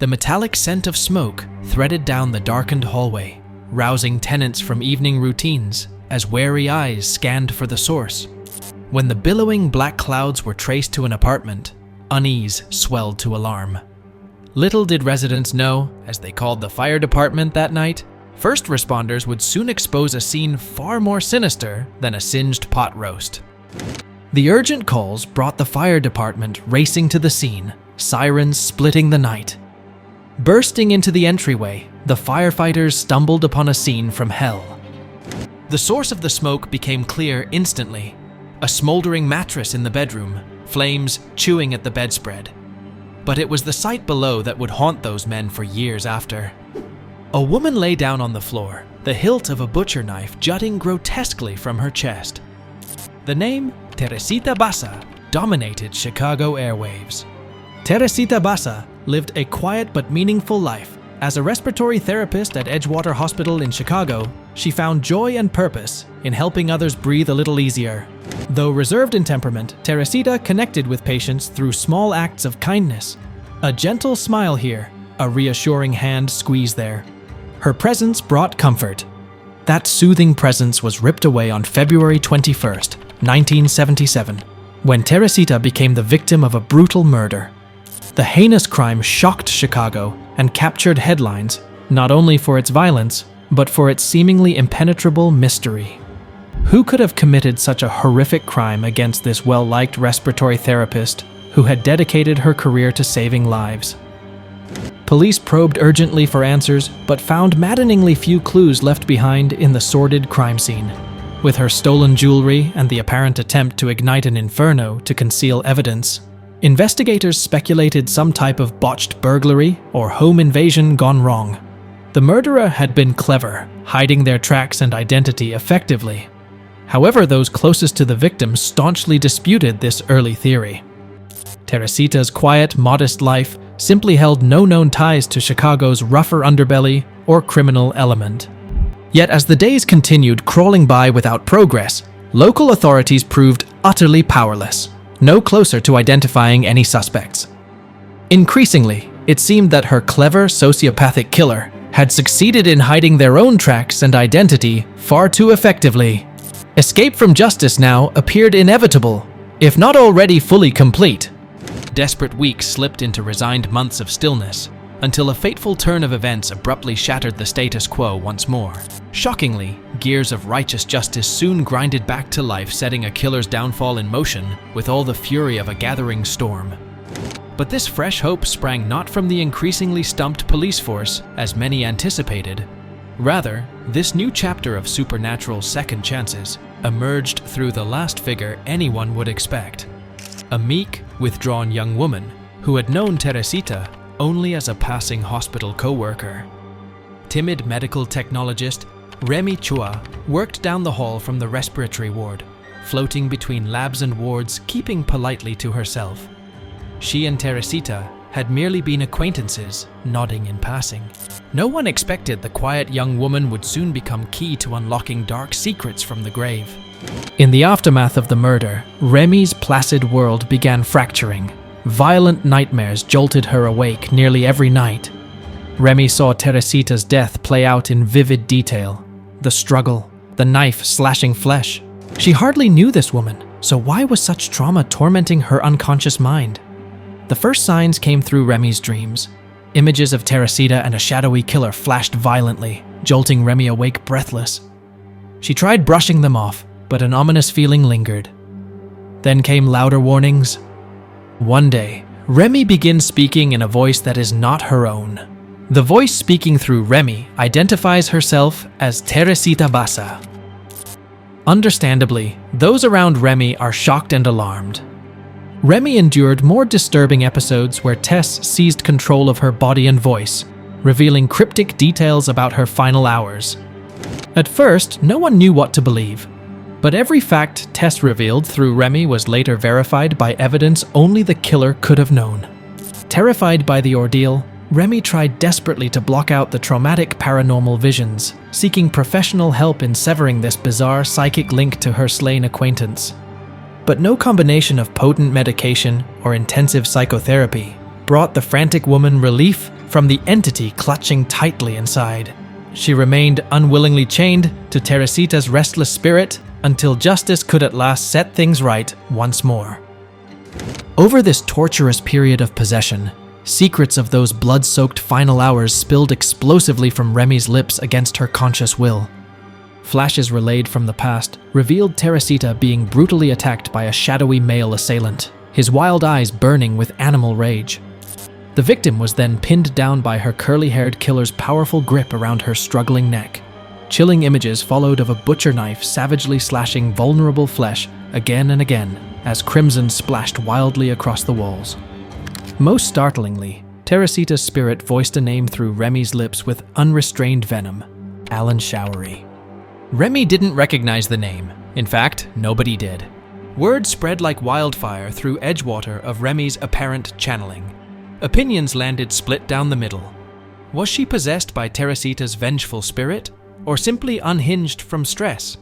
The metallic scent of smoke threaded down the darkened hallway, rousing tenants from evening routines as wary eyes scanned for the source. When the billowing black clouds were traced to an apartment, unease swelled to alarm. Little did residents know, as they called the fire department that night, first responders would soon expose a scene far more sinister than a singed pot roast. The urgent calls brought the fire department racing to the scene, sirens splitting the night. Bursting into the entryway, the firefighters stumbled upon a scene from hell. The source of the smoke became clear instantly. A smoldering mattress in the bedroom, flames chewing at the bedspread. But it was the sight below that would haunt those men for years after. A woman lay down on the floor, the hilt of a butcher knife jutting grotesquely from her chest. The name, Teresita Basa, dominated Chicago airwaves. Teresita Basa lived a quiet but meaningful life. As a respiratory therapist at Edgewater Hospital in Chicago, she found joy and purpose in helping others breathe a little easier. Though reserved in temperament, Teresita connected with patients through small acts of kindness. A gentle smile here, a reassuring hand squeezed there. Her presence brought comfort. That soothing presence was ripped away on February 21st, 1977, when Teresita became the victim of a brutal murder. The heinous crime shocked Chicago and captured headlines, not only for its violence, but for its seemingly impenetrable mystery. Who could have committed such a horrific crime against this well-liked respiratory therapist who had dedicated her career to saving lives? Police probed urgently for answers, but found maddeningly few clues left behind in the sordid crime scene. With her stolen jewelry and the apparent attempt to ignite an inferno to conceal evidence, investigators speculated some type of botched burglary or home invasion gone wrong. The murderer had been clever, hiding their tracks and identity effectively. However, those closest to the victim staunchly disputed this early theory. Teresita's quiet, modest life simply held no known ties to Chicago's rougher underbelly or criminal element. Yet as the days continued crawling by without progress, local authorities proved utterly powerless, no closer to identifying any suspects. Increasingly, it seemed that her clever, sociopathic killer had succeeded in hiding their own tracks and identity far too effectively. Escape from justice now appeared inevitable, if not already fully complete. Desperate weeks slipped into resigned months of stillness, until a fateful turn of events abruptly shattered the status quo once more. Shockingly, gears of righteous justice soon grinded back to life, setting a killer's downfall in motion with all the fury of a gathering storm. But this fresh hope sprang not from the increasingly stumped police force, as many anticipated. Rather, this new chapter of supernatural second chances emerged through the last figure anyone would expect. A meek, withdrawn young woman who had known Teresita only as a passing hospital co-worker. Timid medical technologist Remy Chua worked down the hall from the respiratory ward, floating between labs and wards, keeping politely to herself. She and Teresita had merely been acquaintances, nodding in passing. No one expected the quiet young woman would soon become key to unlocking dark secrets from the grave. In the aftermath of the murder, Remy's placid world began fracturing. Violent nightmares jolted her awake nearly every night. Remy saw Teresita's death play out in vivid detail. The struggle, the knife slashing flesh. She hardly knew this woman, so why was such trauma tormenting her unconscious mind? The first signs came through Remy's dreams. Images of Teresita and a shadowy killer flashed violently, jolting Remy awake breathless. She tried brushing them off, but an ominous feeling lingered. Then came louder warnings. One day, Remy begins speaking in a voice that is not her own. The voice speaking through Remy identifies herself as Teresita Basa. Understandably, those around Remy are shocked and alarmed. Remy endured more disturbing episodes where Tess seized control of her body and voice, revealing cryptic details about her final hours. At first, no one knew what to believe. But every fact Tess revealed through Remy was later verified by evidence only the killer could have known. Terrified by the ordeal, Remy tried desperately to block out the traumatic paranormal visions, seeking professional help in severing this bizarre psychic link to her slain acquaintance. But no combination of potent medication or intensive psychotherapy brought the frantic woman relief from the entity clutching tightly inside. She remained unwillingly chained to Teresita's restless spirit until justice could at last set things right once more. Over this torturous period of possession, secrets of those blood-soaked final hours spilled explosively from Remy's lips against her conscious will. Flashes relayed from the past revealed Teresita being brutally attacked by a shadowy male assailant, his wild eyes burning with animal rage. The victim was then pinned down by her curly-haired killer's powerful grip around her struggling neck. Chilling images followed of a butcher knife savagely slashing vulnerable flesh again and again as crimson splashed wildly across the walls. Most startlingly, Teresita's spirit voiced a name through Remy's lips with unrestrained venom: Alan Showery. Remy didn't recognize the name. In fact, nobody did. Word spread like wildfire through Edgewater of Remy's apparent channeling. Opinions landed split down the middle. Was she possessed by Teresita's vengeful spirit, or simply unhinged from stress?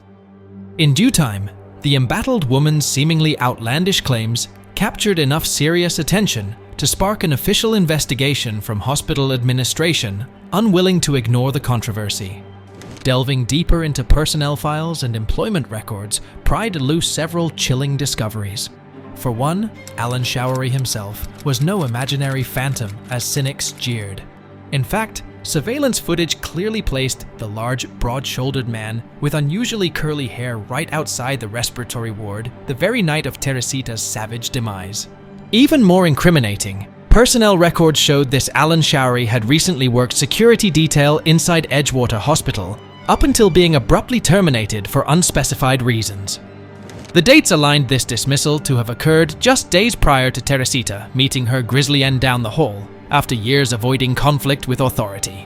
In due time, the embattled woman's seemingly outlandish claims captured enough serious attention to spark an official investigation from hospital administration, unwilling to ignore the controversy. Delving deeper into personnel files and employment records pried loose several chilling discoveries. For one, Alan Showery himself was no imaginary phantom, as cynics jeered. In fact, surveillance footage clearly placed the large, broad-shouldered man with unusually curly hair right outside the respiratory ward the very night of Teresita's savage demise. Even more incriminating, personnel records showed this Alan Showery had recently worked security detail inside Edgewater Hospital, up until being abruptly terminated for unspecified reasons. The dates aligned this dismissal to have occurred just days prior to Teresita meeting her grisly end down the hall, after years avoiding conflict with authority.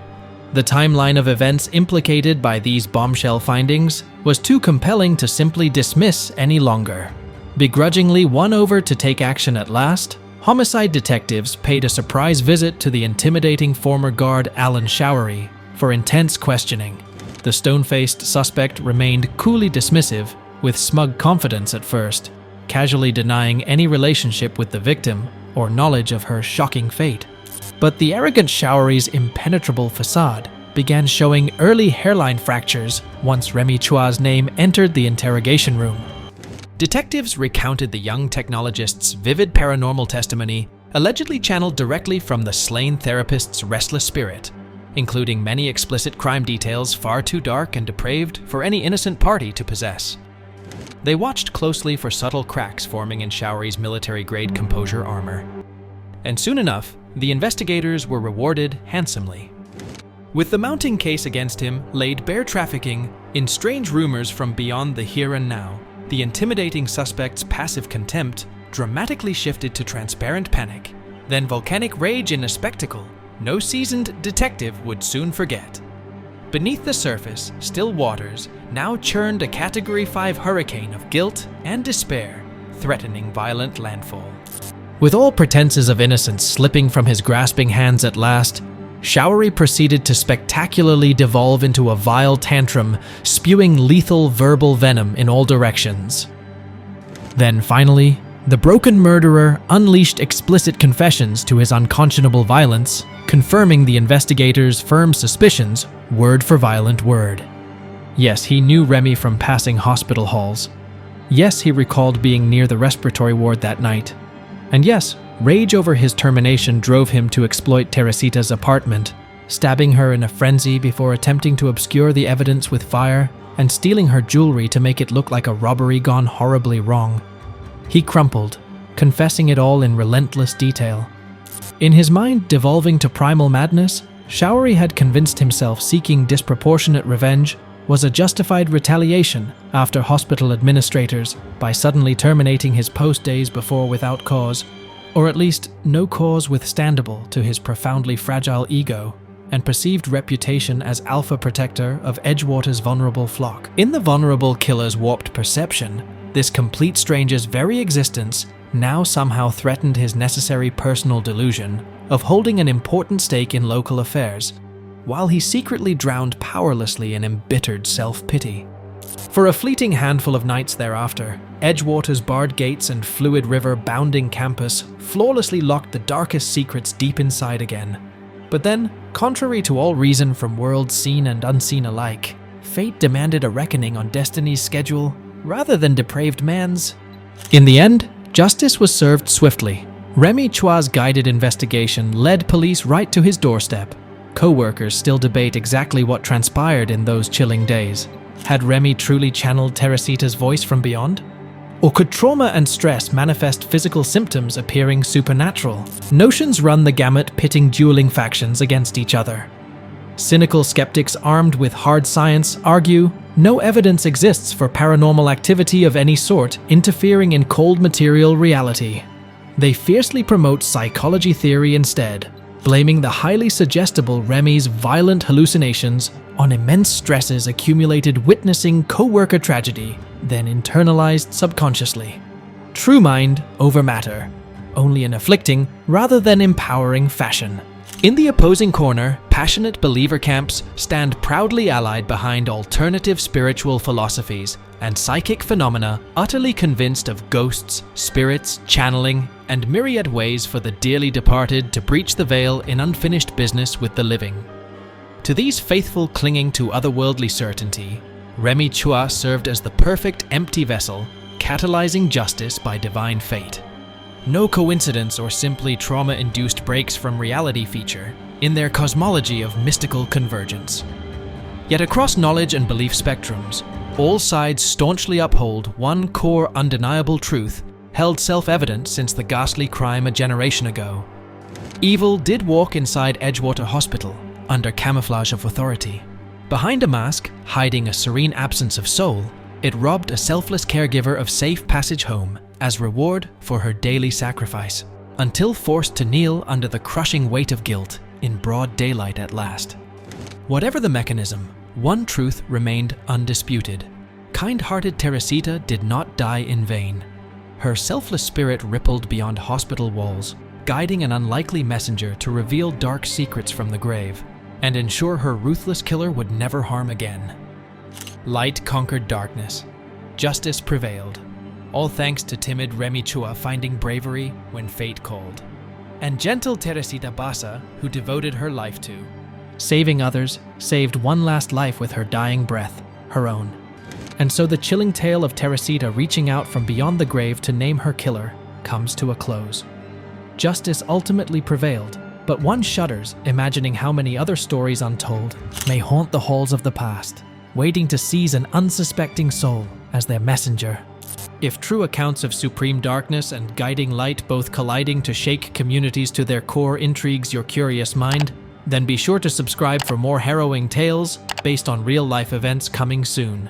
The timeline of events implicated by these bombshell findings was too compelling to simply dismiss any longer. Begrudgingly won over to take action at last, homicide detectives paid a surprise visit to the intimidating former guard Alan Showery for intense questioning. The stone-faced suspect remained coolly dismissive, with smug confidence at first, casually denying any relationship with the victim or knowledge of her shocking fate. But the arrogant Showery's impenetrable facade began showing early hairline fractures once Remy Chua's name entered the interrogation room. Detectives recounted the young technologist's vivid paranormal testimony, allegedly channeled directly from the slain therapist's restless spirit, including many explicit crime details far too dark and depraved for any innocent party to possess. They watched closely for subtle cracks forming in Showery's military-grade composure armor. And soon enough, the investigators were rewarded handsomely. With the mounting case against him laid bare trafficking in strange rumors from beyond the here and now, the intimidating suspect's passive contempt dramatically shifted to transparent panic, then volcanic rage in a spectacle no seasoned detective would soon forget. Beneath the surface, still waters now churned a Category 5 hurricane of guilt and despair, threatening violent landfall. With all pretenses of innocence slipping from his grasping hands at last, Showery proceeded to spectacularly devolve into a vile tantrum, spewing lethal verbal venom in all directions. Then finally, the broken murderer unleashed explicit confessions to his unconscionable violence, confirming the investigators' firm suspicions, word for violent word. Yes, he knew Remy from passing hospital halls. Yes, he recalled being near the respiratory ward that night. And yes, rage over his termination drove him to exploit Teresita's apartment, stabbing her in a frenzy before attempting to obscure the evidence with fire and stealing her jewelry to make it look like a robbery gone horribly wrong. He crumpled, confessing it all in relentless detail. In his mind devolving to primal madness, Showery had convinced himself seeking disproportionate revenge was a justified retaliation after hospital administrators by suddenly terminating his post days before without cause, or at least no cause withstandable to his profoundly fragile ego and perceived reputation as alpha protector of Edgewater's vulnerable flock. In the vulnerable killer's warped perception, this complete stranger's very existence now somehow threatened his necessary personal delusion of holding an important stake in local affairs, while he secretly drowned powerlessly in embittered self-pity. For a fleeting handful of nights thereafter, Edgewater's barred gates and fluid river bounding campus flawlessly locked the darkest secrets deep inside again. But then, contrary to all reason from worlds seen and unseen alike, fate demanded a reckoning on destiny's schedule rather than depraved man's. In the end, justice was served swiftly. Remy Chua's guided investigation led police right to his doorstep. Co-workers still debate exactly what transpired in those chilling days. Had Remy truly channeled Teresita's voice from beyond? Or could trauma and stress manifest physical symptoms appearing supernatural? Notions run the gamut, pitting dueling factions against each other. Cynical skeptics armed with hard science argue no evidence exists for paranormal activity of any sort interfering in cold material reality. They fiercely promote psychology theory instead, blaming the highly suggestible Remy's violent hallucinations on immense stresses accumulated witnessing co-worker tragedy, then internalized subconsciously. True mind over matter, only in afflicting rather than empowering fashion. In the opposing corner, passionate believer camps stand proudly allied behind alternative spiritual philosophies and psychic phenomena, utterly convinced of ghosts, spirits, channeling, and myriad ways for the dearly departed to breach the veil in unfinished business with the living. To these faithful clinging to otherworldly certainty, Remy Chua served as the perfect empty vessel, catalyzing justice by divine fate. No coincidence or simply trauma-induced breaks from reality feature in their cosmology of mystical convergence. Yet across knowledge and belief spectrums, all sides staunchly uphold one core undeniable truth held self-evident since the ghastly crime a generation ago. Evil did walk inside Edgewater Hospital under camouflage of authority. Behind a mask, hiding a serene absence of soul, it robbed a selfless caregiver of safe passage home as reward for her daily sacrifice, until forced to kneel under the crushing weight of guilt in broad daylight at last. Whatever the mechanism, one truth remained undisputed. Kind-hearted Teresita did not die in vain. Her selfless spirit rippled beyond hospital walls, guiding an unlikely messenger to reveal dark secrets from the grave and ensure her ruthless killer would never harm again. Light conquered darkness. Justice prevailed. All thanks to timid Remy Chua finding bravery when fate called. And gentle Teresita Basa, who devoted her life to saving others, saved one last life with her dying breath, her own. And so the chilling tale of Teresita reaching out from beyond the grave to name her killer comes to a close. Justice ultimately prevailed, but one shudders imagining how many other stories untold may haunt the halls of the past, waiting to seize an unsuspecting soul as their messenger. If true accounts of supreme darkness and guiding light both colliding to shake communities to their core intrigues your curious mind, then be sure to subscribe for more harrowing tales based on real-life events coming soon.